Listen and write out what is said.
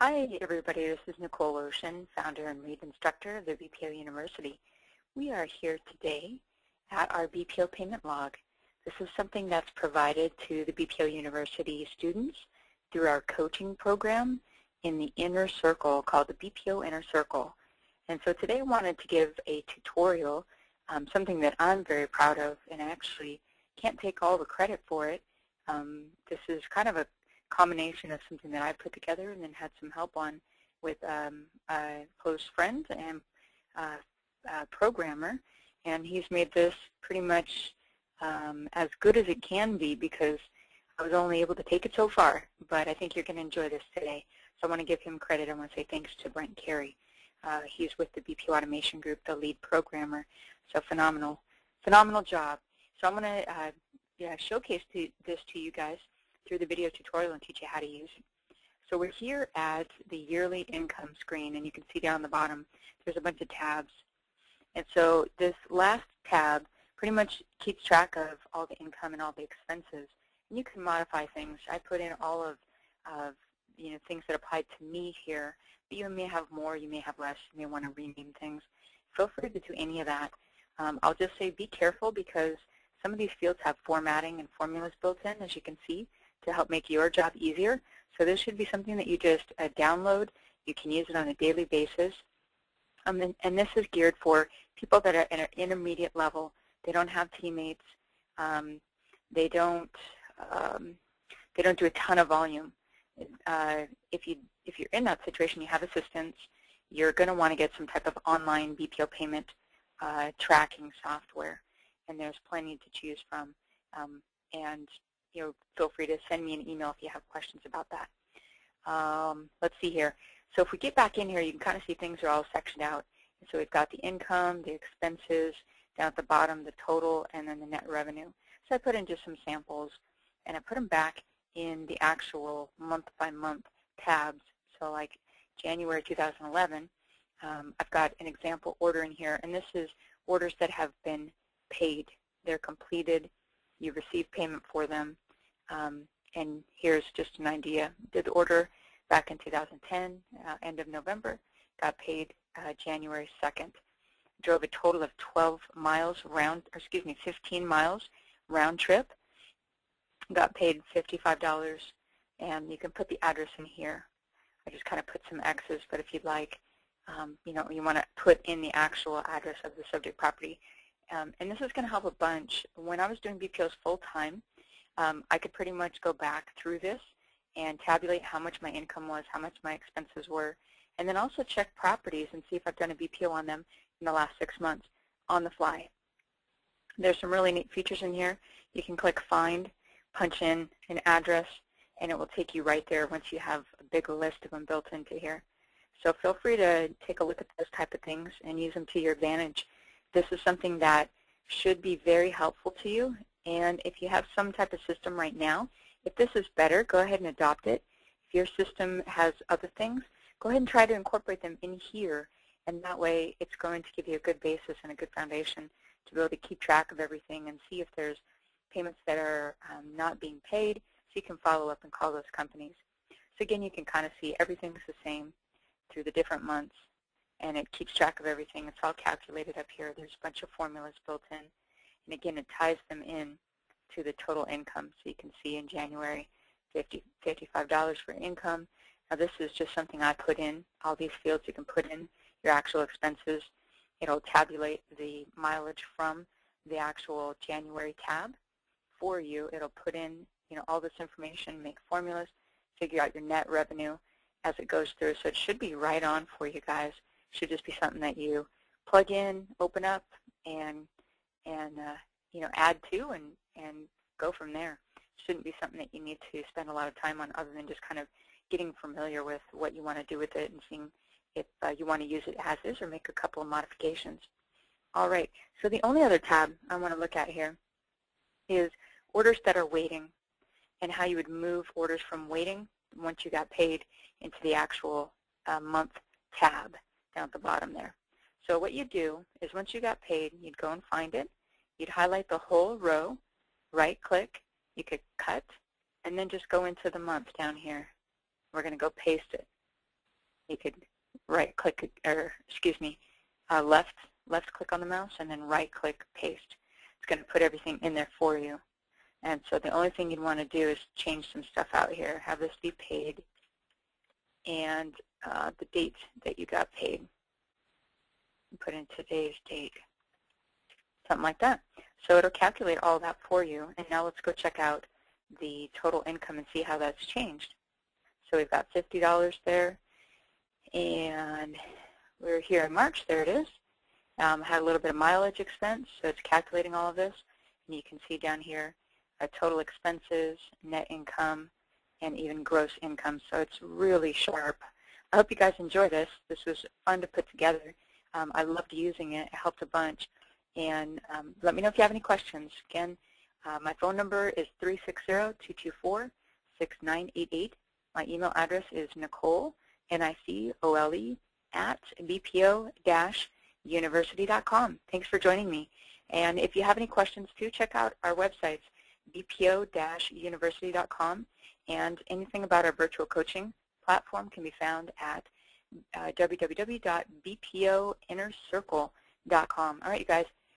Hi everybody, this is Nicole Ocean, founder and lead instructor of the BPO University. We are here today at our BPO payment log. This is something that's provided to the BPO University students through our coaching program in the inner circle called the BPO Inner Circle. And so today I wanted to give a tutorial, something that I'm very proud of and actually can't take all the credit for it. This is kind of a combination of something that I put together and then had some help on with a close friend and programmer, and he's made this pretty much as good as it can be because I was only able to take it so far, but I think you're going to enjoy this today. So I want to give him credit. I want to say thanks to Brent Carey. He's with the BPO Automation Group, the lead programmer, so phenomenal job. So I'm going to showcase this to you guys through the video tutorial and teach you how to use it. So we're here at the yearly income screen, and you can see down the bottom there's a bunch of tabs. And so this last tab pretty much keeps track of all the income and all the expenses. And you can modify things. I put in all of things that apply to me here, but you may have more, you may have less, you may want to rename things. Feel free to do any of that. I'll just say be careful because some of these fields have formatting and formulas built in, as you can see, to help make your job easier. So this should be something that you just download. You can use it on a daily basis. And this is geared for people that are at an intermediate level. They don't have teammates. They don't do a ton of volume. If you're in that situation, you have assistance, you're going to want to get some type of online BPO payment tracking software. And there's plenty to choose from. And feel free to send me an email if you have questions about that. Let's see here. So if we get back in here, you can kind of see things are all sectioned out. And so we've got the income, the expenses, down at the bottom, the total, and then the net revenue. So I put in just some samples, and I put them back in the actual month-by-month tabs. So like January 2011, I've got an example order in here, and this is orders that have been paid. They're completed. You receive payment for them, and here's just an idea. Did the order back in 2010, end of November, got paid January 2nd. Drove a total of 15 miles round trip. Got paid $55, and you can put the address in here. I just kind of put some X's, but if you'd like, you want to put in the actual address of the subject property. And this is going to help a bunch. When I was doing BPOs full-time, I could pretty much go back through this and tabulate how much my income was, how much my expenses were, and then also check properties and see if I've done a BPO on them in the last 6 months on the fly. There's some really neat features in here. You can click Find, punch in an address, and it will take you right there once you have a big list of them built into here. So feel free to take a look at those type of things and use them to your advantage. This is something that should be very helpful to you, and if you have some type of system right now, if this is better, go ahead and adopt it. If your system has other things, go ahead and try to incorporate them in here, and that way it's going to give you a good basis and a good foundation to be able to keep track of everything and see if there's payments that are not being paid, so you can follow up and call those companies. So again, you can kind of see everything's the same through the different months, and it keeps track of everything. It's all calculated up here. There's a bunch of formulas built in. And again, it ties them in to the total income. So you can see in January, $55 for income. Now this is just something I put in. All these fields you can put in your actual expenses. It'll tabulate the mileage from the actual January tab for you. It'll put in all this information, make formulas, figure out your net revenue as it goes through. So it should be right on for you guys. Should just be something that you plug in, open up, and add to and go from there. Shouldn't be something that you need to spend a lot of time on other than just kind of getting familiar with what you want to do with it and seeing if you want to use it as is or make a couple of modifications. All right, so the only other tab I want to look at here is orders that are waiting and how you would move orders from waiting once you got paid into the actual month tab down at the bottom there. So what you do is once you got paid, you'd go and find it. You'd highlight the whole row, right-click, you could cut, and then just go into the month down here. We're going to go paste it. You could right-click, or excuse me, left click on the mouse and then right-click paste. It's going to put everything in there for you. And so the only thing you'd want to do is change some stuff out here. Have this be paid and the date that you got paid. Put in today's date, something like that. So it'll calculate all that for you. And now let's go check out the total income and see how that's changed. So we've got $50 there, and we're here in March. There it is. Had a little bit of mileage expense, so it's calculating all of this. And you can see down here total expenses, net income, and even gross income. So it's really sharp. I hope you guys enjoy this. This was fun to put together. I loved using it. It helped a bunch. And let me know if you have any questions. Again, my phone number is 360-224-6988. My email address is Nicole, N-I-C-O-L-E, @bpo-university.com. Thanks for joining me. And if you have any questions, too, check out our websites, bpo-university.com, and anything about our virtual coaching platform can be found at www.bpoinnercircle.com. All right, you guys.